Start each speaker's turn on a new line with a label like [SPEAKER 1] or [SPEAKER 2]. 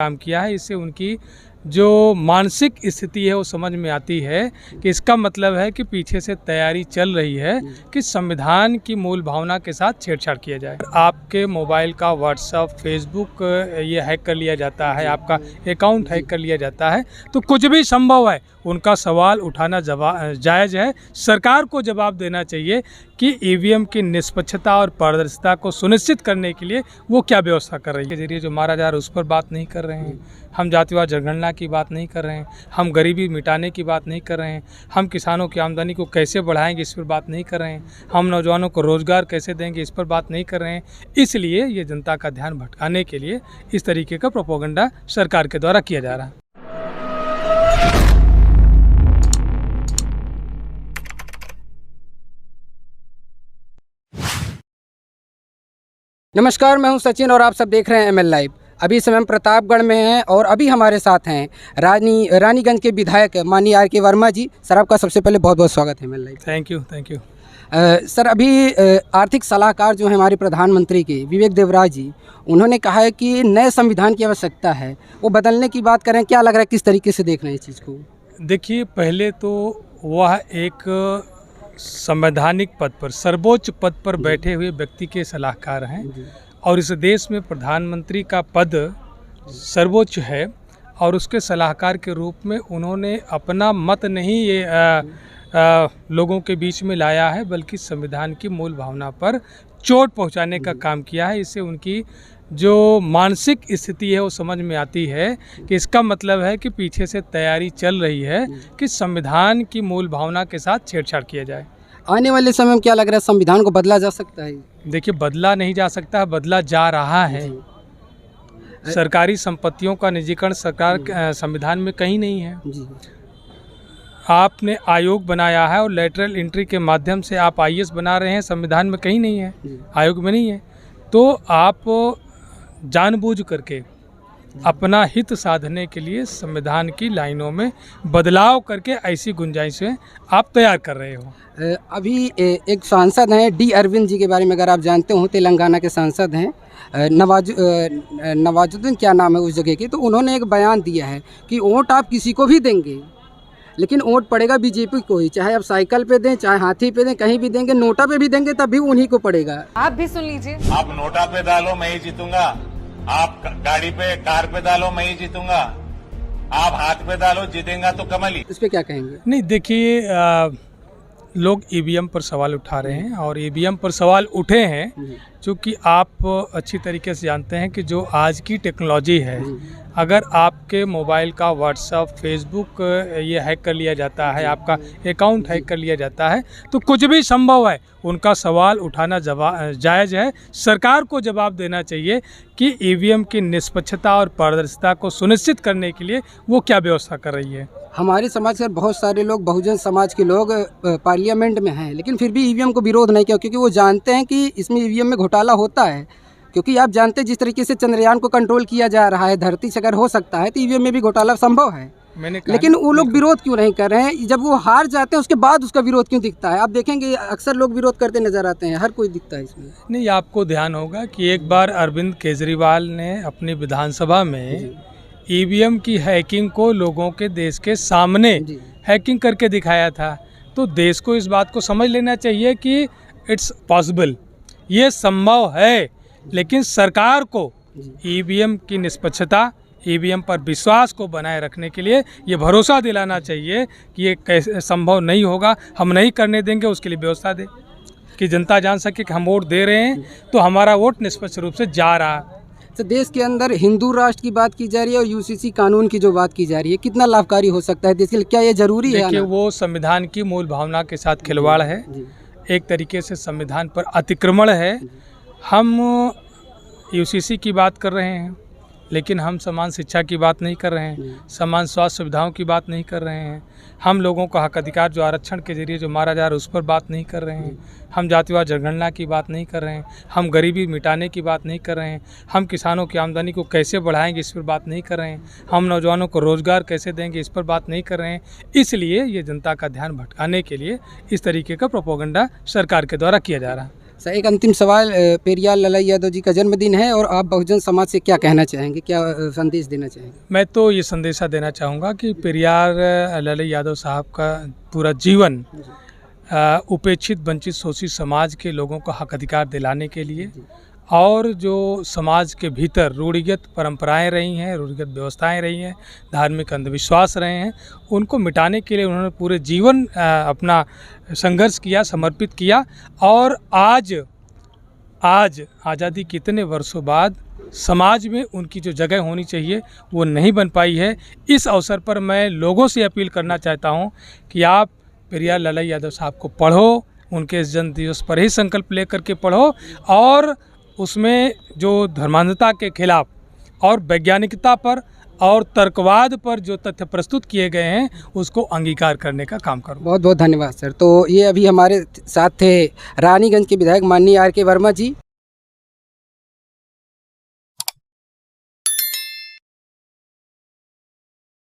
[SPEAKER 1] काम किया है। इससे उनकी जो मानसिक स्थिति है वो समझ में आती है कि इसका मतलब है कि पीछे से तैयारी चल रही है कि संविधान की मूल भावना के साथ छेड़छाड़ किया जाए। आपके मोबाइल का व्हाट्सएप, फेसबुक ये हैक कर लिया जाता है, आपका अकाउंट हैक कर लिया जाता है, तो कुछ भी संभव है। उनका सवाल उठाना जायज़ है। सरकार को जवाब देना चाहिए कि ईवीएम की निष्पक्षता और पारदर्शिता को सुनिश्चित करने के लिए वो क्या व्यवस्था कर रही है। के जरिए जो मारा जा रहा है उस पर बात नहीं कर रहे हैं, हम जातिवाद जनगणना की बात नहीं कर रहे हैं, हम गरीबी मिटाने की बात नहीं कर रहे हैं, हम किसानों की आमदनी को कैसे बढ़ाएंगे इस पर बात नहीं कर रहे हैं, हम नौजवानों को रोज़गार कैसे देंगे इस पर बात नहीं कर रहे हैं। इसलिए ये जनता का ध्यान भटकाने के लिए इस तरीके का प्रोपेगेंडा सरकार के द्वारा किया जा रहा है।
[SPEAKER 2] नमस्कार, मैं हूं सचिन और आप सब देख रहे हैं एमएल लाइव। अभी इस समय हम प्रतापगढ़ में हैं और अभी हमारे साथ हैं रानीगंज के विधायक माननीय आर.के. वर्मा जी। सर, आपका सबसे पहले बहुत बहुत स्वागत है ML live.
[SPEAKER 1] Thank you.
[SPEAKER 2] Sir, अभी आर्थिक सलाहकार जो है हमारे प्रधानमंत्री के विवेक देवराज जी, उन्होंने कहा है कि नए संविधान की आवश्यकता है, वो बदलने की बात करें। क्या लग रहा है, किस तरीके से देख रहे हैं इस चीज़ को?
[SPEAKER 1] देखिए, पहले तो वह एक संवैधानिक पद पर, सर्वोच्च पद पर बैठे हुए व्यक्ति के सलाहकार हैं और इस देश में प्रधानमंत्री का पद सर्वोच्च है और उसके सलाहकार के रूप में उन्होंने अपना मत नहीं ये लोगों के बीच में लाया है, बल्कि संविधान की मूल भावना पर चोट पहुंचाने का काम किया है। इससे उनकी जो मानसिक स्थिति है वो समझ में आती है कि इसका मतलब है कि पीछे से तैयारी चल रही है कि संविधान की मूल भावना के साथ छेड़छाड़ किया जाए।
[SPEAKER 2] आने वाले समय में क्या लग रहा है, संविधान को बदला जा सकता है?
[SPEAKER 1] देखिए, बदला नहीं जा सकता, बदला जा रहा है। सरकारी संपत्तियों का निजीकरण सरकार संविधान में कहीं नहीं है। आपने आयोग बनाया है और लेटरल एंट्री के माध्यम से आप आईएएस बना रहे हैं, संविधान में कहीं नहीं है, आयोग में नहीं है। तो आप जानबूझ करके अपना हित साधने के लिए संविधान की लाइनों में बदलाव करके ऐसी गुंजाइशें आप तैयार कर रहे हो।
[SPEAKER 2] अभी एक सांसद हैं डी अरविंद जी के बारे में अगर आप जानते हो, तेलंगाना के सांसद हैं, नवाजुद्दीन क्या नाम है उस जगह के, तो उन्होंने एक बयान दिया है कि वोट आप किसी को भी देंगे लेकिन वोट पड़ेगा बीजेपी को ही, चाहे आप साइकिल पे दें, चाहे हाथी पे दें, कहीं भी देंगे, नोटा पे भी देंगे तब भी उन्हीं को पड़ेगा।
[SPEAKER 3] आप भी सुन लीजिए।
[SPEAKER 4] आप नोटा पे डालो मैं ही जीतूंगा, आप गाड़ी पे कार पे डालो मैं ही जीतूंगा, आप हाथ पे डालो जीतेगा तो कमल ही।
[SPEAKER 2] इस पे क्या कहेंगे?
[SPEAKER 1] नहीं, देखिए, लोग ईवीएम पर सवाल उठा रहे हैं और ईवीएम पर सवाल उठे हैं क्योंकि आप अच्छी तरीके से जानते हैं कि जो आज की टेक्नोलॉजी है, अगर आपके मोबाइल का व्हाट्सएप, फेसबुक ये हैक कर लिया जाता है, आपका अकाउंट हैक कर लिया जाता है, तो कुछ भी संभव है। उनका सवाल उठाना जायज़ है। सरकार को जवाब देना चाहिए कि ईवीएम की निष्पक्षता और पारदर्शिता को सुनिश्चित करने के लिए वो क्या व्यवस्था कर रही है।
[SPEAKER 2] हमारे समाज के बहुत सारे लोग, बहुजन समाज के लोग पार्लियामेंट में हैं, लेकिन फिर भी ईवीएम को विरोध नहीं किया क्योंकि वो जानते हैं कि इसमें ईवीएम में घोटाला होता है। क्योंकि आप जानते हैं जिस तरीके से चंद्रयान को कंट्रोल किया जा रहा है, धरती से अगर हो सकता है तो ईवीएम में भी घोटाला संभव है। लेकिन वो लोग विरोध क्यों नहीं कर रहे हैं? जब वो हार जाते हैं उसके बाद उसका विरोध क्यों दिखता है? आप देखेंगे अक्सर लोग विरोध करते नजर आते हैं, हर कोई दिखता है इसमें।
[SPEAKER 1] नहीं, आपको ध्यान होगा कि एक बार अरविंद केजरीवाल ने अपनी विधानसभा में ईवीएम की हैकिंग को लोगों के देश के सामने हैकिंग करके दिखाया था। तो देश को इस बात को समझ लेना चाहिए कि इट्स पॉसिबल, ये संभव है। लेकिन सरकार को ईवीएम की निष्पक्षता, ईवीएम पर विश्वास को बनाए रखने के लिए ये भरोसा दिलाना चाहिए कि ये कैसे संभव नहीं होगा, हम नहीं करने देंगे। उसके लिए व्यवस्था दे कि जनता जान सके कि हम वोट दे रहे हैं तो हमारा वोट निष्पक्ष रूप से जा रहा है।
[SPEAKER 2] तो देश के अंदर हिंदू राष्ट्र की बात की जा रही है और यूसीसी कानून की जो बात की जा रही है, कितना लाभकारी हो सकता है देश के लिए? क्या ये जरूरी है?
[SPEAKER 1] देखिए, वो संविधान की मूल भावना के साथ खिलवाड़ है, एक तरीके से संविधान पर अतिक्रमण है। हम यूसीसी की बात कर रहे हैं लेकिन हम समान शिक्षा की बात नहीं कर रहे हैं, समान स्वास्थ्य सुविधाओं की बात नहीं कर रहे हैं, हम लोगों का हक अधिकार जो आरक्षण के जरिए जो मारा जा रहा है उस पर बात नहीं कर रहे हैं, हम जातिवाद जनगणना की बात नहीं कर रहे हैं, हम गरीबी मिटाने की बात नहीं कर रहे हैं, हम किसानों की आमदनी को कैसे बढ़ाएंगे इस पर बात नहीं कर रहे हैं, हम नौजवानों को रोज़गार कैसे देंगे इस पर बात नहीं कर रहे हैं। इसलिए ये जनता का ध्यान भटकाने के लिए इस तरीके का प्रोपेगेंडा सरकार के द्वारा किया जा रहा है।
[SPEAKER 2] सर एक अंतिम सवाल, पेरियार लाला यादव जी का जन्मदिन है और आप बहुजन समाज से क्या कहना चाहेंगे, क्या संदेश देना चाहेंगे?
[SPEAKER 1] मैं तो ये संदेशा देना चाहूँगा कि पेरियार लाला यादव साहब का पूरा जीवन उपेक्षित वंचित शोषित समाज के लोगों को हक अधिकार दिलाने के लिए और जो समाज के भीतर रूढ़िगत परंपराएं रही हैं, रूढ़िगत व्यवस्थाएं रही हैं, धार्मिक अंधविश्वास रहे हैं, उनको मिटाने के लिए उन्होंने पूरे जीवन अपना संघर्ष किया, समर्पित किया। और आज आज़ादी कितने वर्षों बाद समाज में उनकी जो जगह होनी चाहिए वो नहीं बन पाई है। इस अवसर पर मैं लोगों से अपील करना चाहता हूँ कि आप पेरियार लाला यादव साहब को पढ़ो, उनके जन्म दिवस पर ही संकल्प लेकर के पढ़ो और उसमें जो धर्मांधता के खिलाफ और वैज्ञानिकता पर और तर्कवाद पर जो तथ्य प्रस्तुत किए गए हैं उसको अंगीकार करने का काम करो।
[SPEAKER 2] बहुत बहुत धन्यवाद सर। तो ये अभी हमारे साथ थे रानीगंज के विधायक माननीय आर के वर्मा जी।